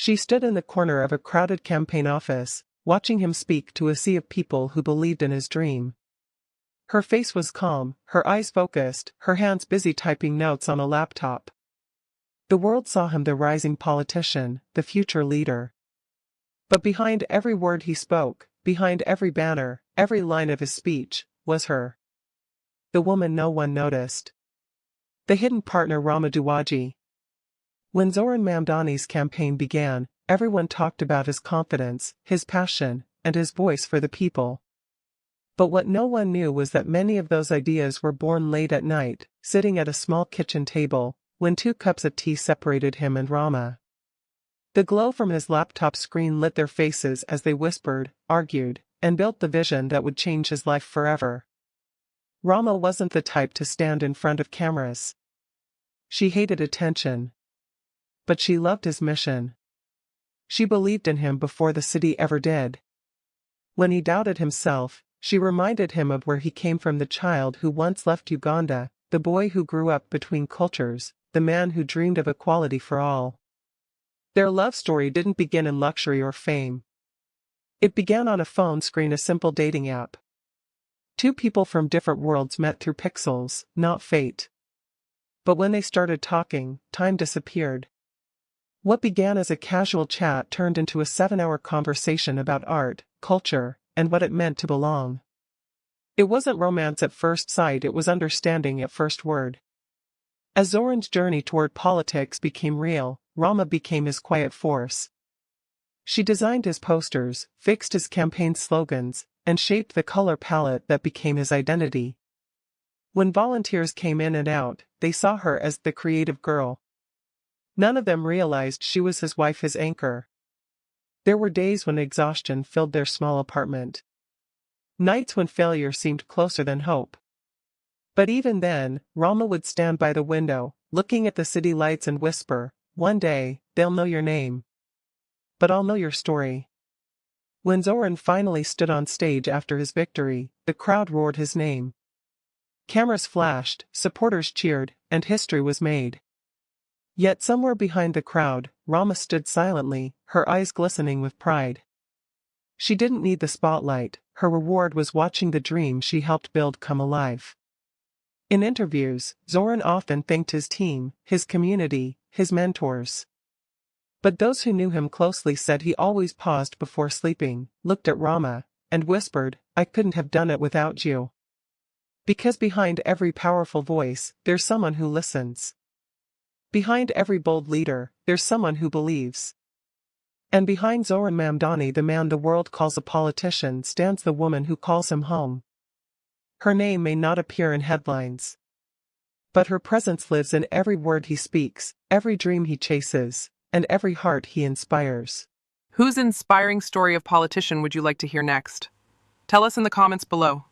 She stood in the corner of a crowded campaign office, watching him speak to a sea of people who believed in his dream. Her face was calm, her eyes focused, her hands busy typing notes on a laptop. The world saw him the rising politician, the future leader. But behind every word he spoke, behind every banner, every line of his speech, was her. The woman no one noticed. The hidden partner Rama Duwaji. When Zohran Mamdani's campaign began, everyone talked about his confidence, his passion, and his voice for the people. But what no one knew was that many of those ideas were born late at night, sitting at a small kitchen table, when 2 cups of tea separated him and Rama. The glow from his laptop screen lit their faces as they whispered, argued, and built the vision that would change his life forever. Rama wasn't the type to stand in front of cameras. She hated attention. But she loved his mission. She believed in him before the city ever did. When he doubted himself, she reminded him of where he came from, the child who once left Uganda, the boy who grew up between cultures, the man who dreamed of equality for all. Their love story didn't begin in luxury or fame. It began on a phone screen, a simple dating app. 2 people from different worlds met through pixels, not fate. But when they started talking, time disappeared. What began as a casual chat turned into a 7-hour conversation about art, culture, and what it meant to belong. It wasn't romance at first sight, it was understanding at first word. As Zohran's journey toward politics became real, Rama became his quiet force. She designed his posters, fixed his campaign slogans, and shaped the color palette that became his identity. When volunteers came in and out, they saw her as the creative girl. None of them realized she was his wife, his anchor. There were days when exhaustion filled their small apartment. Nights when failure seemed closer than hope. But even then, Rama would stand by the window, looking at the city lights and whisper, "One day, they'll know your name. But I'll know your story." When Zohran finally stood on stage after his victory, the crowd roared his name. Cameras flashed, supporters cheered, and history was made. Yet somewhere behind the crowd, Rama stood silently, her eyes glistening with pride. She didn't need the spotlight, her reward was watching the dream she helped build come alive. In interviews, Zohran often thanked his team, his community, his mentors. But those who knew him closely said he always paused before sleeping, looked at Rama, and whispered, "I couldn't have done it without you." Because behind every powerful voice, there's someone who listens. Behind every bold leader, there's someone who believes. And behind Zohran Mamdani, the man the world calls a politician, stands the woman who calls him home. Her name may not appear in headlines. But her presence lives in every word he speaks, every dream he chases, and every heart he inspires. Whose inspiring story of politician would you like to hear next? Tell us in the comments below.